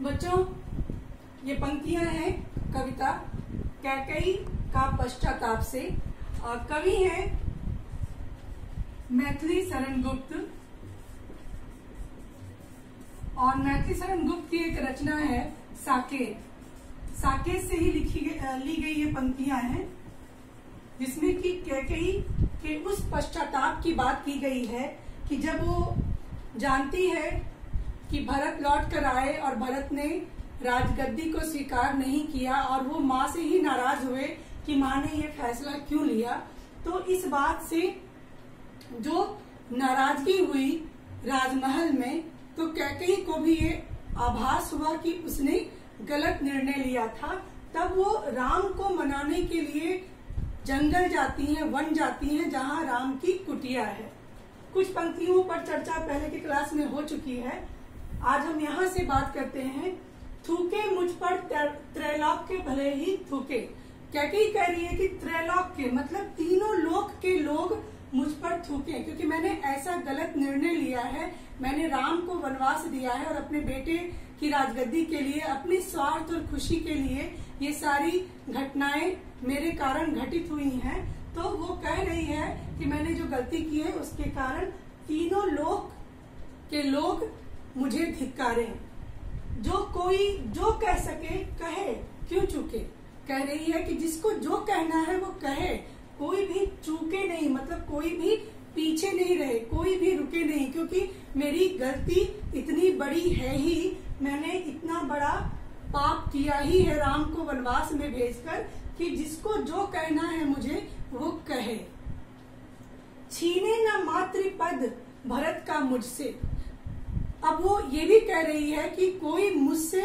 बच्चों, ये पंक्तियां हैं कविता कैकेयी का पश्चाताप से। और कवि हैं मैथिली शरण गुप्त। और मैथिली शरण गुप्त की एक रचना है साकेत। साकेत से ही ली गई ये पंक्तियां हैं, जिसमें कि कैकेयी के उस पश्चाताप की बात की गई है कि जब वो जानती है कि भरत लौट कर आए और भरत ने राजगद्दी को स्वीकार नहीं किया और वो माँ से ही नाराज हुए कि माँ ने ये फैसला क्यों लिया। तो इस बात से जो नाराजगी हुई राजमहल में, तो कैकेयी को भी ये आभास हुआ कि उसने गलत निर्णय लिया था। तब वो राम को मनाने के लिए जंगल जाती हैं, वन जाती हैं, जहाँ राम की कुटिया है। कुछ पंक्तियों पर चर्चा पहले की क्लास में हो चुकी है। आज हम यहाँ से बात करते हैं। थूके मुझ पर त्रैलोक्य भले ही थूके। कैकेयी कह रही है कि त्रैलोक्य मतलब तीनों लोक के लोग मुझ पर थूके, क्योंकि मैंने ऐसा गलत निर्णय लिया है। मैंने राम को वनवास दिया है और अपने बेटे की राजगद्दी के लिए, अपनी स्वार्थ और खुशी के लिए ये सारी घटनाएं मेरे कारण घटित हुई हैं। तो वो कह रही है कि मैंने जो गलती की है उसके कारण तीनों लोक के लोग मुझे धिक्कारे। जो कोई जो कह सके कहे, क्यों चूके। कह रही है कि जिसको जो कहना है वो कहे, कोई भी चूके नहीं, मतलब कोई भी पीछे नहीं रहे, कोई भी रुके नहीं, क्योंकि मेरी गलती इतनी बड़ी है ही। मैंने इतना बड़ा पाप किया ही है राम को वनवास में भेजकर कि जिसको जो कहना है मुझे वो कहे। छीने न मातृपद भरत का मुझसे। अब वो ये भी कह रही है कि कोई मुझसे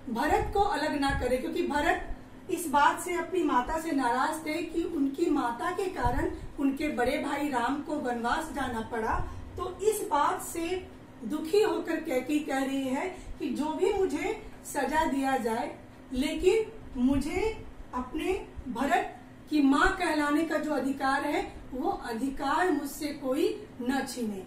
भरत को अलग ना करे, क्योंकि भरत इस बात से अपनी माता से नाराज थे कि उनकी माता के कारण उनके बड़े भाई राम को वनवास जाना पड़ा। तो इस बात से दुखी होकर कैकेयी कह रही है कि जो भी मुझे सजा दिया जाए, लेकिन मुझे अपने भरत की माँ कहलाने का जो अधिकार है वो अधिकार मुझसे कोई न छीने।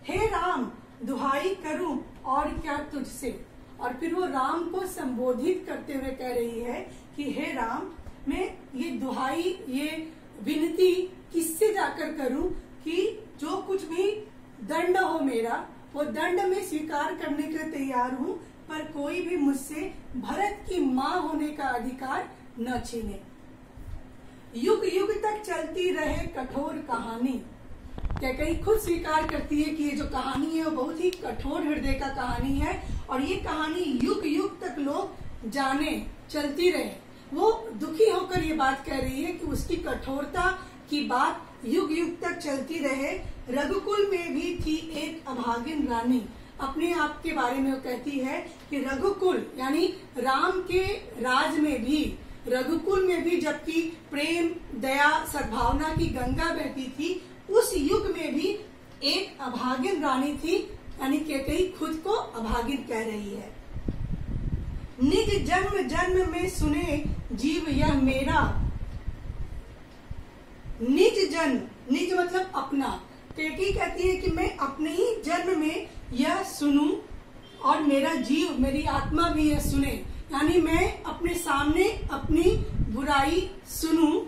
हे राम दुहाई करूं और क्या तुझसे। और फिर वो राम को संबोधित करते हुए कह रही है कि हे राम, मैं ये दुहाई, ये विनती किससे जाकर करूं कि जो कुछ भी दंड हो मेरा, वो दंड में स्वीकार करने के लिए तैयार हूं, पर कोई भी मुझसे भरत की माँ होने का अधिकार न छीने। युग युग तक चलती रहे कठोर कहानी। कैकेयी खुद स्वीकार करती है कि ये जो कहानी है वो बहुत ही कठोर हृदय का कहानी है और ये कहानी युग युग तक लोग जाने, चलती रहे। वो दुखी होकर ये बात कह रही है कि उसकी कठोरता की बात युग युग तक चलती रहे। रघुकुल में भी थी एक अभागिन रानी। अपने आप के बारे में वो कहती है कि रघुकुल यानी राम के राज में भी, रघुकुल में भी जबकि प्रेम, दया, सद्भावना की गंगा बहती थी, उस युग में भी एक अभागिन रानी थी। यानी कैकेयी खुद को अभागिन कह रही है। निज जन्म जन्म में सुने जीव यह मेरा। निज जन्म, निज मतलब अपना। कैकेयी कहती है कि मैं अपने ही जन्म में यह सुनूं और मेरा जीव, मेरी आत्मा भी यह सुने। यानी मैं अपने सामने अपनी बुराई सुनूं।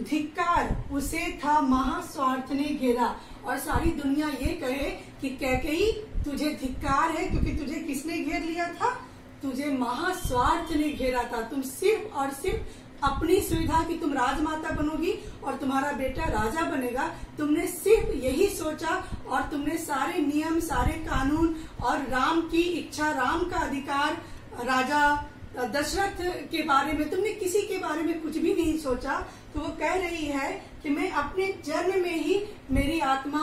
धिक्कार उसे था महास्वार्थ ने घेरा। और सारी दुनिया ये कहे कि कैकेयी तुझे धिक्कार है, क्योंकि तुझे किसने घेर लिया था? तुझे महास्वार्थ ने घेरा था। तुम सिर्फ और सिर्फ अपनी सुविधा की तुम राजमाता बनोगी और तुम्हारा बेटा राजा बनेगा, तुमने सिर्फ यही सोचा और तुमने सारे नियम, सारे कानून और राम की इच्छा, राम का अधिकार, राजा दशरथ के बारे में तुमने किसी के बारे में कुछ भी नहीं सोचा। तो वो कह रही है कि मैं अपने जन्म में ही मेरी आत्मा,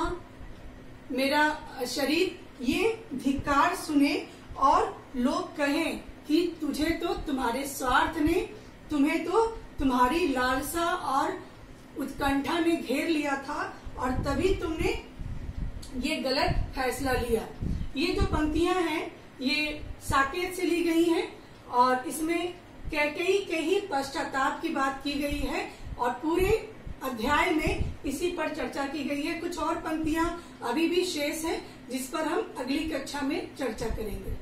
मेरा शरीर ये धिक्कार सुने और लोग कहें कि तुझे तो तुम्हारे स्वार्थ ने, तुम्हें तो तुम्हारी लालसा और उत्कंठा ने घेर लिया था और तभी तुमने ये गलत फैसला लिया। ये जो पंक्तियां हैं ये साकेत से ली गई हैं और इसमें कैकेयी के ही पश्चाताप की बात की गई है और पूरे अध्याय में इसी पर चर्चा की गई है। कुछ और पंक्तियां अभी भी शेष हैं जिस पर हम अगली कक्षा में चर्चा करेंगे।